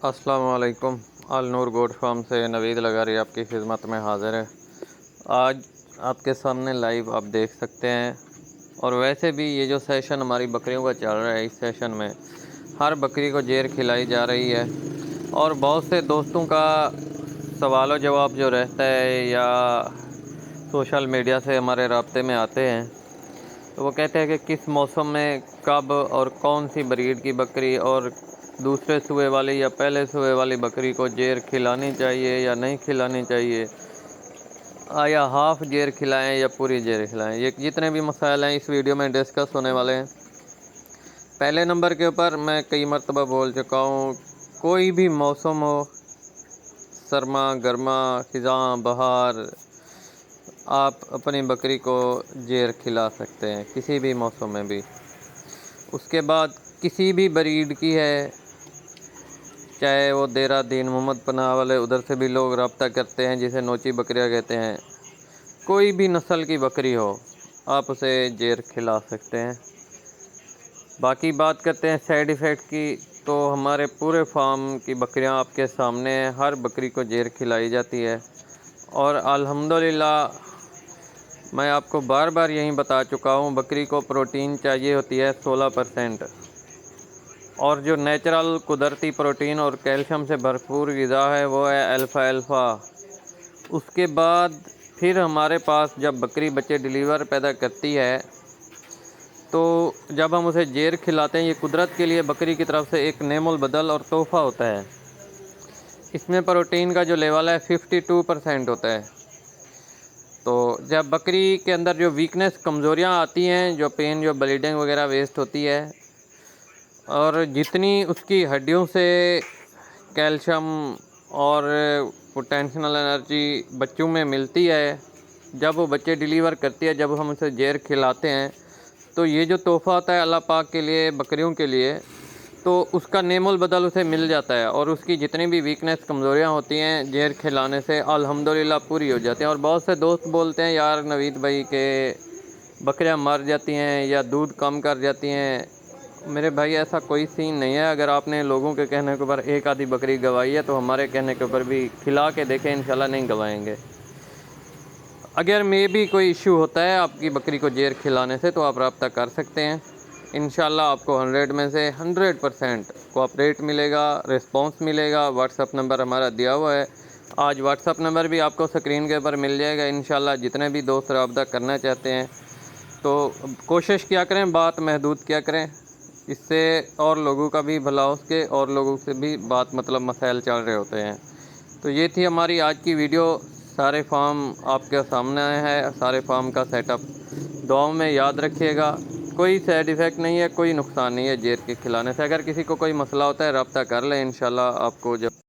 अस्सलाम वालेकुम। अल नूर goat farm से नवीद लगारी आपकी खिदमत में हाज़िर है। आज आपके सामने लाइव आप देख सकते हैं। और वैसे भी ये जो सेशन हमारी बकरियों का चल रहा है, इस सेशन में हर बकरी को जेर खिलाई जा रही है। और बहुत से दोस्तों का सवाल जवाब जो रहता है या सोशल मीडिया से हमारे राब्ते में आते हैं, तो वो कहते हैं कि किस मौसम में कब और कौन सी ब्रीड की बकरी और दूसरे सूबे वाली या पहले सूबे वाली बकरी को जेर खिलानी चाहिए या नहीं खिलानी चाहिए, या हाफ़ जेर खिलाएं या पूरी जेर खिलाएं। ये जितने भी मसाइल हैं इस वीडियो में डिस्कस होने वाले हैं। पहले नंबर के ऊपर मैं कई मरतबा बोल चुका हूँ, कोई भी मौसम हो, सरमा गर्मा ख़िज़ां बहार, आप अपनी बकरी को जेर खिला सकते हैं किसी भी मौसम में भी। उसके बाद किसी भी ब्रीड की है, चाहे वो देरा दीन मोहम्मद पनाह वाले उधर से भी लोग रब्ता करते हैं जिसे नोची बकरियां कहते हैं, कोई भी नस्ल की बकरी हो आप उसे जेर खिला सकते हैं। बाकी बात करते हैं साइड इफ़ेक्ट की, तो हमारे पूरे फार्म की बकरियां आपके सामने हैं, हर बकरी को जेर खिलाई जाती है। और अल्हम्दुलिल्लाह मैं आपको बार बार यही बता चुका हूँ, बकरी को प्रोटीन चाहिए होती है 16%, और जो नेचुरल कुदरती प्रोटीन और कैल्शियम से भरपूर ग़िज़ा है वो है अल्फ़ा। उसके बाद फिर हमारे पास जब बकरी बच्चे डिलीवर पैदा करती है, तो जब हम उसे जेर खिलाते हैं, ये कुदरत के लिए बकरी की तरफ से एक नेमुल बदल और तोहफ़ा होता है। इसमें प्रोटीन का जो लेवल है 52% होता है। तो जब बकरी के अंदर जो वीकनेस कमज़ोरियाँ आती हैं, जो पेन जो ब्लीडिंग वगैरह वेस्ट होती है, और जितनी उसकी हड्डियों से कैल्शियम और पोटेंशियल एनर्जी बच्चों में मिलती है, जब वो बच्चे डिलीवर करती है, जब हम उसे जेर खिलाते हैं, तो ये जो तोहफ़ा होता है अल्लाह पाक के लिए बकरियों के लिए, तो उसका नेमुल बदल उसे मिल जाता है और उसकी जितनी भी वीकनेस कमज़ोरियाँ होती हैं जेर खिलाने से अल्हम्दुलिल्लाह पूरी हो जाती हैं। और बहुत से दोस्त बोलते हैं, यार नवीद भाई के बकरियां मर जाती हैं या दूध कम कर जाती हैं। मेरे भाई ऐसा कोई सीन नहीं है। अगर आपने लोगों के कहने के ऊपर एक आधी बकरी गवाई है, तो हमारे कहने के ऊपर भी खिला के देखें, इंशाल्लाह नहीं गवाएंगे। अगर मे भी कोई इशू होता है आपकी बकरी को जेर खिलाने से, तो आप रब्ता कर सकते हैं। इंशाल्लाह आपको 100 में से 100% कोऑपरेट मिलेगा, रिस्पांस मिलेगा। व्हाट्सअप नंबर हमारा दिया हुआ है, आज व्हाट्सअप नंबर भी आपको स्क्रीन के ऊपर मिल जाएगा। इंशाल्लाह जितने भी दोस्त रब्ता करना चाहते हैं, तो कोशिश किया करें, बात महदूद किया करें, इससे और लोगों का भी भला हो सके और लोगों से भी बात मसाइल चल रहे होते हैं। तो ये थी हमारी आज की वीडियो। सारे फार्म आपके सामने है, सारे फार्म का सेटअप दुआओं में याद रखिएगा। कोई साइड इफ़ेक्ट नहीं है, कोई नुकसान नहीं है जेर के खिलाने से। अगर किसी को कोई मसला होता है रब्ता कर लें, इंशाल्लाह आपको जब